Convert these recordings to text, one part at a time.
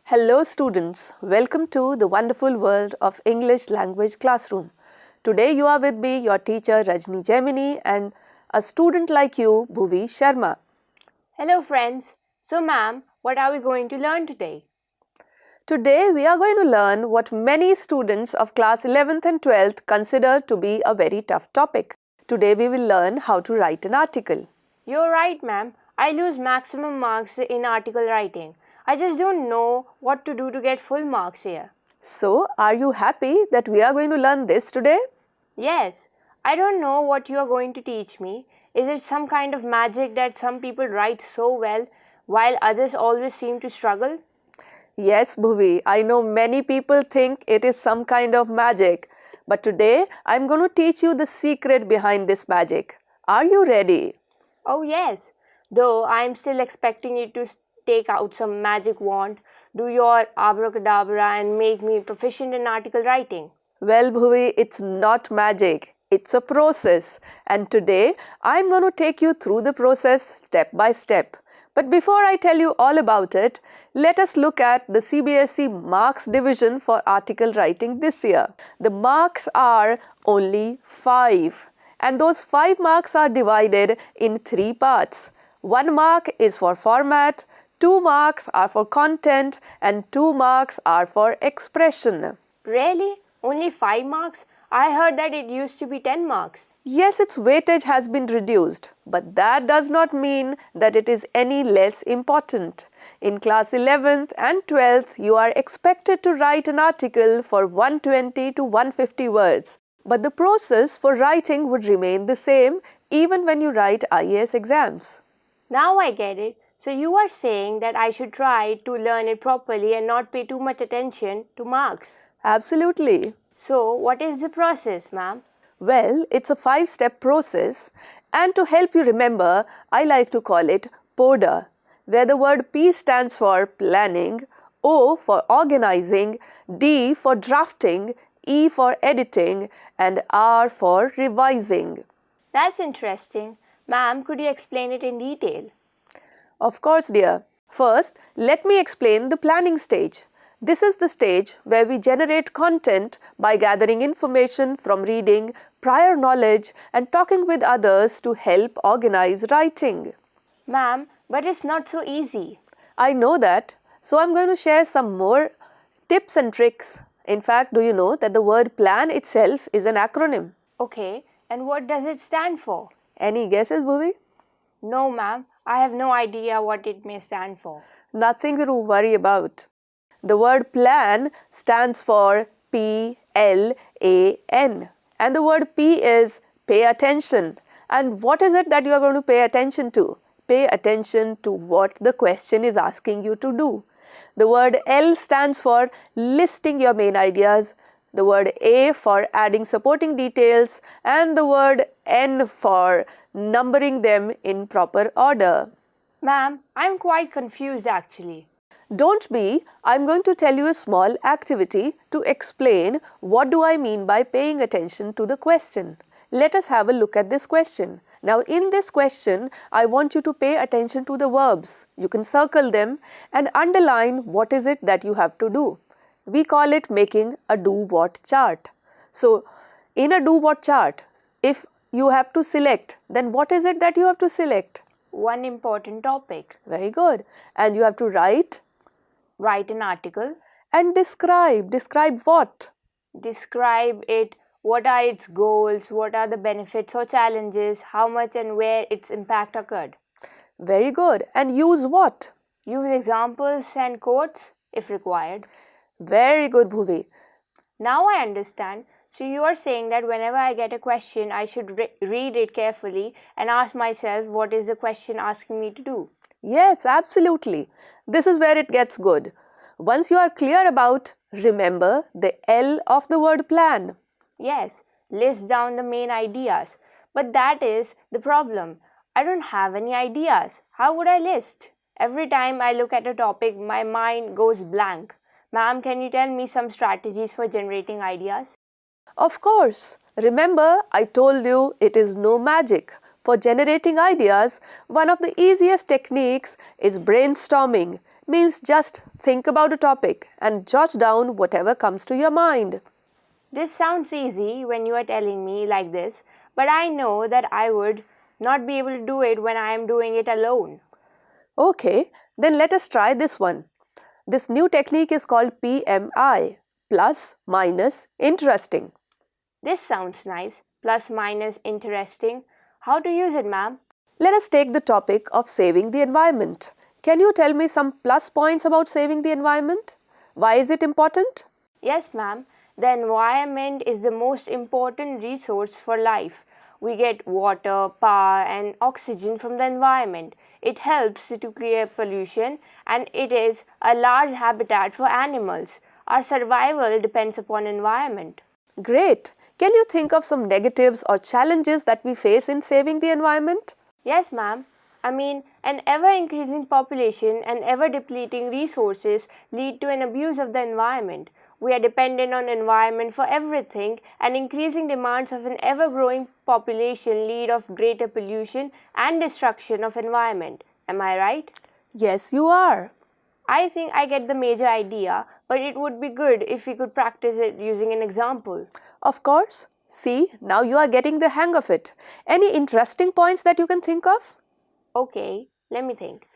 Hello students, welcome to the wonderful world of English language classroom. Today you are with me, your teacher Rajni Gemini, and a student like you, Bhuvi Sharma. Hello friends. So ma'am, what are we going to learn today? Today we are going to learn what many students of class 11th and 12th consider to be a very tough topic. Today we will learn how to write an article. You're right ma'am. I lose maximum marks in article writing. I just don't know what to do to get full marks here. So, are you happy that we are going to learn this today? Yes. I don't know what you are going to teach me. Is it some kind of magic that some people write so well while others always seem to struggle? Yes, Bhuvi, I know many people think it is some kind of magic. But today, I am going to teach you the secret behind this magic. Are you ready? Oh yes. Though I am still expecting you to take out some magic wand, do your abracadabra and make me proficient in article writing. Well, Bhuvi, it's not magic. It's a process. And today, I'm going to take you through the process step by step. But before I tell you all about it, let us look at the CBSE marks division for article writing this year. The marks are only 5. And those 5 marks are divided in 3 parts. 1 mark is for format, 2 marks are for content, and 2 marks are for expression. Really? Only 5 marks? I heard that it used to be 10 marks. Yes, its weightage has been reduced, but that does not mean that it is any less important. In class 11th and 12th, you are expected to write an article for 120 to 150 words. But the process for writing would remain the same even when you write IAS exams. Now I get it. So you are saying that I should try to learn it properly and not pay too much attention to marks. Absolutely. So what is the process, ma'am? Well, it's a 5-step process, and to help you remember, I like to call it PODA, where the word P stands for planning, O for organizing, D for drafting, E for editing, and R for revising. That's interesting. Ma'am, could you explain it in detail? Of course, dear. First, let me explain the planning stage. This is the stage where we generate content by gathering information from reading, prior knowledge, and talking with others to help organize writing. Ma'am, but it's not so easy. I know that, so I'm going to share some more tips and tricks. In fact, do you know that the word plan itself is an acronym? Okay, and what does it stand for? Any guesses, Bhuvi? No, ma'am. I have no idea what it may stand for. Nothing to worry about. The word plan stands for P-L-A-N, and the word P is pay attention. And what is it that you are going to pay attention to? Pay attention to what the question is asking you to do. The word L stands for listing your main ideas, the word A for adding supporting details, and the word N for numbering them in proper order. Ma'am, I'm quite confused actually. Don't be, I'm going to tell you a small activity to explain what do I mean by paying attention to the question. Let us have a look at this question. Now in this question, I want you to pay attention to the verbs. You can circle them and underline what is it that you have to do. We call it making a do-what chart. So in a do-what chart, if you have to select, then what is it that you have to select? One important topic. Very good. And you have to write an article. And describe. Describe what? Describe it. What are its goals? What are the benefits or challenges? How much and where its impact occurred? Very good. And use what? Use examples and quotes if required. Very good, Bhuvi. Now I understand. So you are saying that whenever I get a question, I should read it carefully and ask myself what is the question asking me to do? Yes, absolutely. This is where it gets good. Once you are clear about, remember the L of the word plan. Yes, list down the main ideas. But that is the problem. I don't have any ideas. How would I list? Every time I look at a topic, my mind goes blank. Ma'am, can you tell me some strategies for generating ideas? Of course. Remember, I told you it is no magic. For generating ideas, one of the easiest techniques is brainstorming. means just think about a topic and jot down whatever comes to your mind. This sounds easy when you are telling me like this, but I know that I would not be able to do it when I am doing it alone. Okay, then let us try this one. This new technique is called PMI, plus, minus, interesting. This sounds nice. Plus, minus, interesting. How to use it, ma'am? Let us take the topic of saving the environment. Can you tell me some plus points about saving the environment? Why is it important? Yes, ma'am. The environment is the most important resource for life. We get water, power, and oxygen from the environment. It helps to clear pollution and it is a large habitat for animals. Our survival depends upon environment. Great! Can you think of some negatives or challenges that we face in saving the environment? Yes, ma'am. An ever-increasing population and ever-depleting resources lead to an abuse of the environment. We are dependent on environment for everything and increasing demands of an ever-growing population lead of greater pollution and destruction of environment. Am I right? Yes, you are. I think I get the major idea, but it would be good if we could practice it using an example. Of course. See, now you are getting the hang of it. Any interesting points that you can think of? Okay, let me think.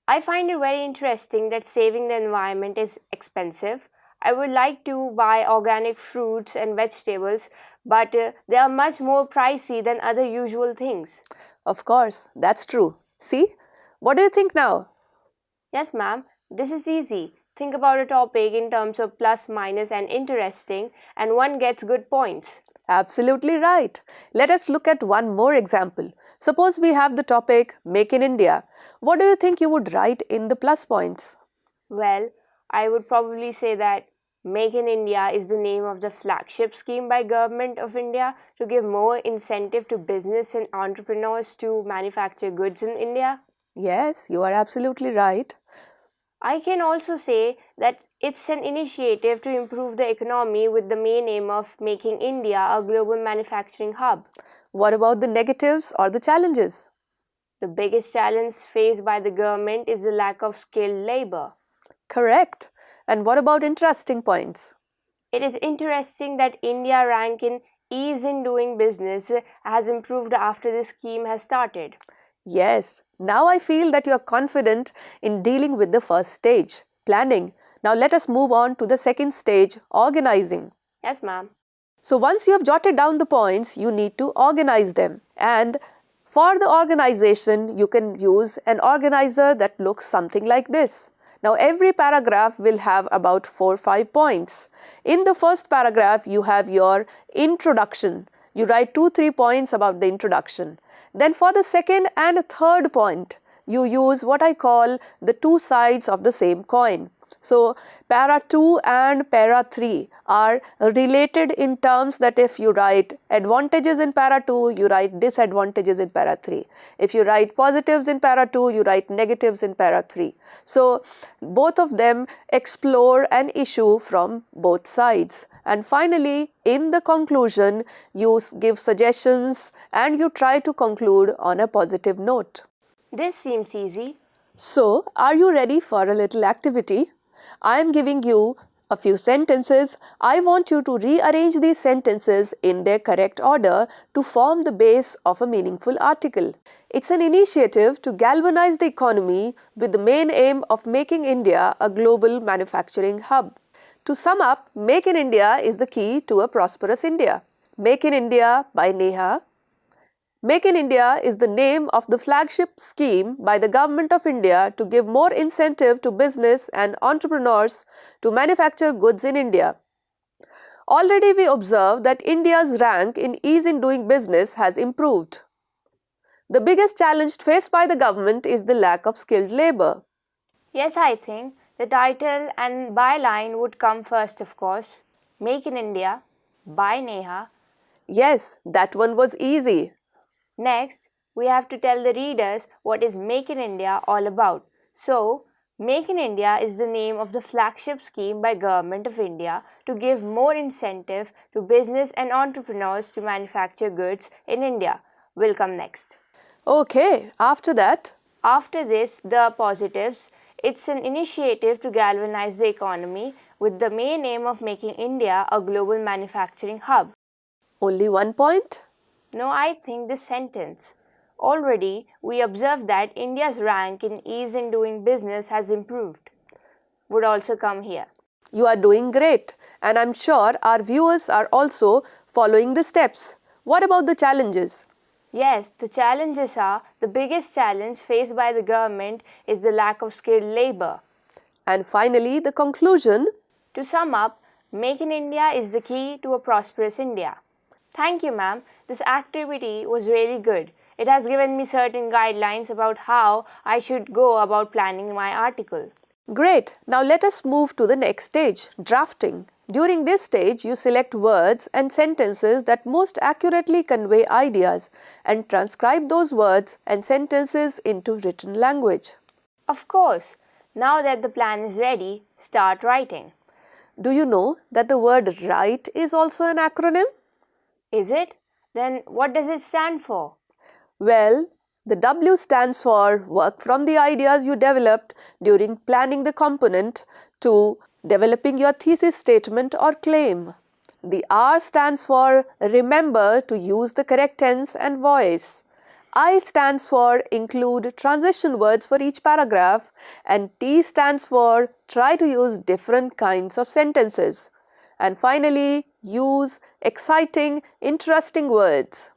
I find it very interesting that saving the environment is expensive. I would like to buy organic fruits and vegetables, but they are much more pricey than other usual things. Of course, that's true. See, what do you think now? Yes, ma'am. This is easy. Think about a topic in terms of plus, minus, and interesting, and one gets good points. Absolutely right. Let us look at one more example. Suppose we have the topic Make in India. What do you think you would write in the plus points? Well, I would probably say that Make in India is the name of the flagship scheme by Government of India to give more incentive to business and entrepreneurs to manufacture goods in India. Yes, you are absolutely right. I can also say that it's an initiative to improve the economy with the main aim of making India a global manufacturing hub. What about the negatives or the challenges? The biggest challenge faced by the government is the lack of skilled labor. Correct. And what about interesting points? It is interesting that India rank in ease in doing business has improved after the scheme has started. Yes, now I feel that you are confident in dealing with the first stage, planning. Now let us move on to the second stage, organizing. Yes, ma'am. So once you have jotted down the points, you need to organize them. And for the organization, you can use an organizer that looks something like this. Now every paragraph will have about 4 or 5 points. In the first paragraph, you have your introduction. You write 2-3 points about the introduction. Then for the second and third point, you use what I call the two sides of the same coin. So para 2 and para 3 are related in terms that if you write advantages in para 2, you write disadvantages in para 3. If you write positives in para 2, you write negatives in para 3. So both of them explore an issue from both sides. And finally, in the conclusion, you give suggestions and you try to conclude on a positive note. This seems easy. So, are you ready for a little activity? I am giving you a few sentences. I want you to rearrange these sentences in their correct order to form the base of a meaningful article. It's an initiative to galvanize the economy with the main aim of making India a global manufacturing hub. To sum up, Make in India is the key to a prosperous India. Make in India by Neha. Make in India is the name of the flagship scheme by the Government of India to give more incentive to business and entrepreneurs to manufacture goods in India. Already we observe that India's rank in ease in doing business has improved. The biggest challenge faced by the government is the lack of skilled labor. Yes, I think the title and byline would come first, of course. Make in India by Neha. Yes, that one was easy. Next, we have to tell the readers what is Make in India all about. So, Make in India is the name of the flagship scheme by Government of India to give more incentive to business and entrepreneurs to manufacture goods in India. Will come next. Okay, after that? After this, the positives. It's an initiative to galvanize the economy with the main aim of making India a global manufacturing hub. Only one point? No, I think this sentence. Already, we observe that India's rank in ease in doing business has improved. Would also come here. You are doing great, and I'm sure our viewers are also following the steps. What about the challenges? Yes, the challenges are the biggest challenge faced by the government is the lack of skilled labor. And finally, the conclusion. To sum up, Make in India is the key to a prosperous India. Thank you, ma'am. This activity was really good. It has given me certain guidelines about how I should go about planning my article. Great. Now let us move to the next stage, drafting. During this stage, you select words and sentences that most accurately convey ideas and transcribe those words and sentences into written language. Of course. Now that the plan is ready, start writing. Do you know that the word write is also an acronym? Is it? Then what does it stand for? Well, the W stands for work from the ideas you developed during planning the component to developing your thesis statement or claim. The R stands for remember to use the correct tense and voice. I stands for include transition words for each paragraph, and T stands for try to use different kinds of sentences. And finally, use exciting, interesting words.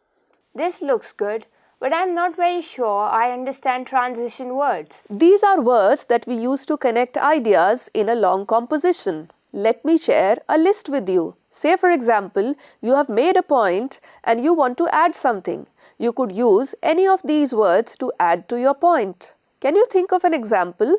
This looks good, but I'm not very sure I understand transition words. These are words that we use to connect ideas in a long composition. Let me share a list with you. Say for example, you have made a point and you want to add something. You could use any of these words to add to your point. Can you think of an example?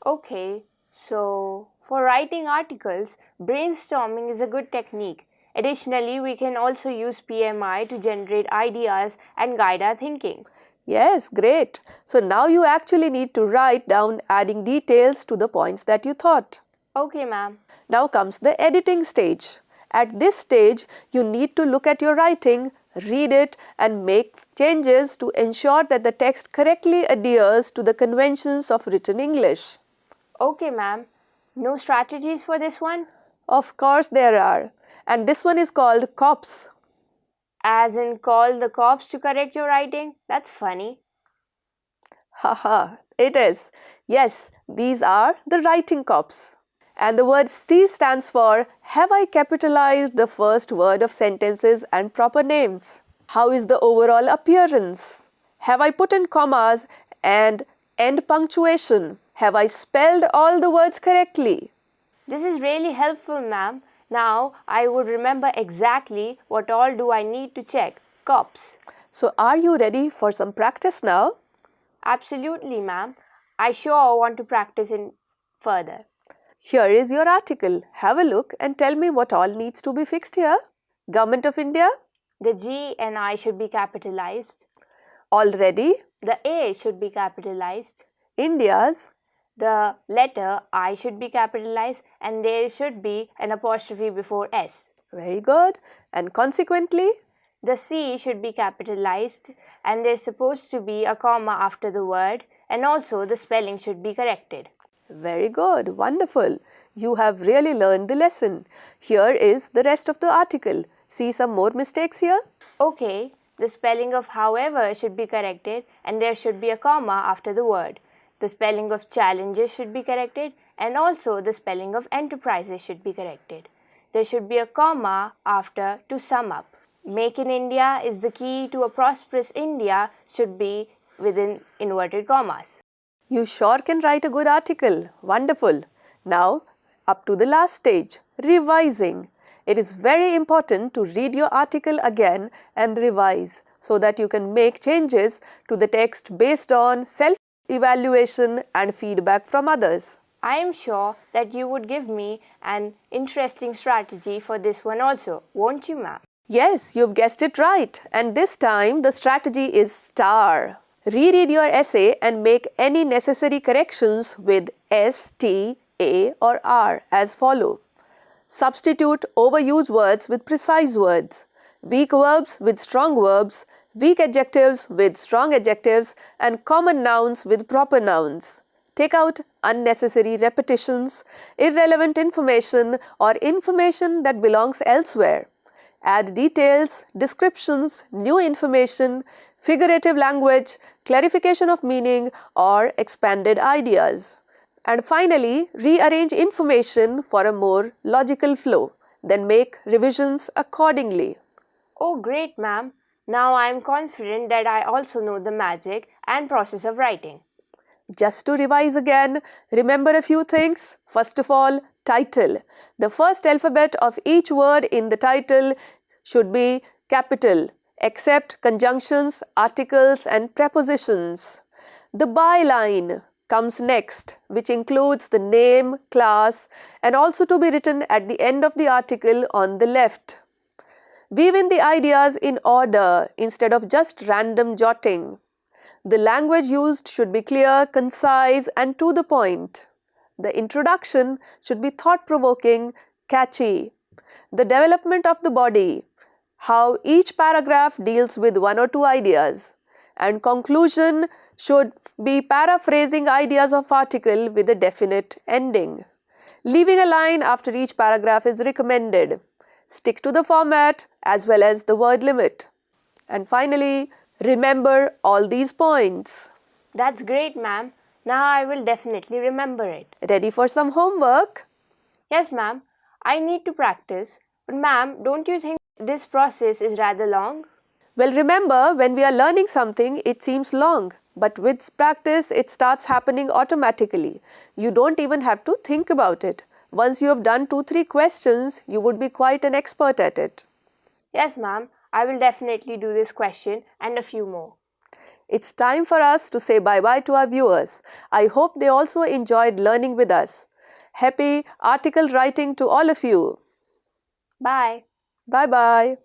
Okay, so for writing articles, brainstorming is a good technique. Additionally, we can also use PMI to generate ideas and guide our thinking. Yes, great. So now you actually need to write down adding details to the points that you thought. Okay, ma'am. Now comes the editing stage. At this stage, you need to look at your writing, read it and make changes to ensure that the text correctly adheres to the conventions of written English. Okay, ma'am. No strategies for this one? Of course there are. And this one is called COPS. As in call the cops to correct your writing? That's funny. Haha, it is. Yes, these are the writing COPS. And the word C stands for have I capitalized the first word of sentences and proper names? How is the overall appearance? Have I put in commas and end punctuation? Have I spelled all the words correctly? This is really helpful, ma'am. Now I would remember exactly what all do I need to check. COPS. So are you ready for some practice now? Absolutely, ma'am. I sure want to practice it further. Here is your article. Have a look and tell me what all needs to be fixed here. Government of India. The G and I should be capitalized. Already. The A should be capitalized. India's. The letter I should be capitalized and there should be an apostrophe before S. Very good. And consequently? The C should be capitalized and there's supposed to be a comma after the word and also the spelling should be corrected. Very good. Wonderful. You have really learned the lesson. Here is the rest of the article. See some more mistakes here? Okay. The spelling of however should be corrected and there should be a comma after the word. The spelling of challenges should be corrected and also the spelling of enterprises should be corrected. There should be a comma after to sum up. Make in India is the key to a prosperous India should be within inverted commas. You sure can write a good article. Wonderful. Now, up to the last stage, revising. It is very important to read your article again and revise so that you can make changes to the text based on self-evaluation and feedback from others. I am sure that you would give me an interesting strategy for this one also, won't you, ma'am? Yes, you've guessed it right. And this time the strategy is STAR. Reread your essay and make any necessary corrections with S, T, A or R as follow. Substitute overused words with precise words, weak verbs with strong verbs, weak adjectives with strong adjectives and common nouns with proper nouns. Take out unnecessary repetitions, irrelevant information, or information that belongs elsewhere. Add details, descriptions, new information, figurative language, clarification of meaning, or expanded ideas. And finally, rearrange information for a more logical flow. Then make revisions accordingly. Oh, great, ma'am. Now I am confident that I also know the magic and process of writing. Just to revise again, remember a few things. First of all, title. The first alphabet of each word in the title should be capital, except conjunctions, articles, and prepositions. The byline comes next, which includes the name, class, and also to be written at the end of the article on the left. Weave in the ideas in order instead of just random jotting. The language used should be clear, concise, and to the point. The introduction should be thought-provoking, catchy. The development of the body, how each paragraph deals with one or two ideas. And conclusion should be paraphrasing ideas of article with a definite ending. Leaving a line after each paragraph is recommended. Stick to the format as well as the word limit. And finally, remember all these points. That's great, ma'am. Now I will definitely remember it. Ready for some homework? Yes, ma'am. I need to practice. But ma'am, don't you think this process is rather long? Well, remember, when we are learning something, it seems long. But with practice, it starts happening automatically. You don't even have to think about it. Once you have done 2-3 questions, you would be quite an expert at it. Yes, ma'am. I will definitely do this question and a few more. It's time for us to say bye-bye to our viewers. I hope they also enjoyed learning with us. Happy article writing to all of you. Bye. Bye-bye.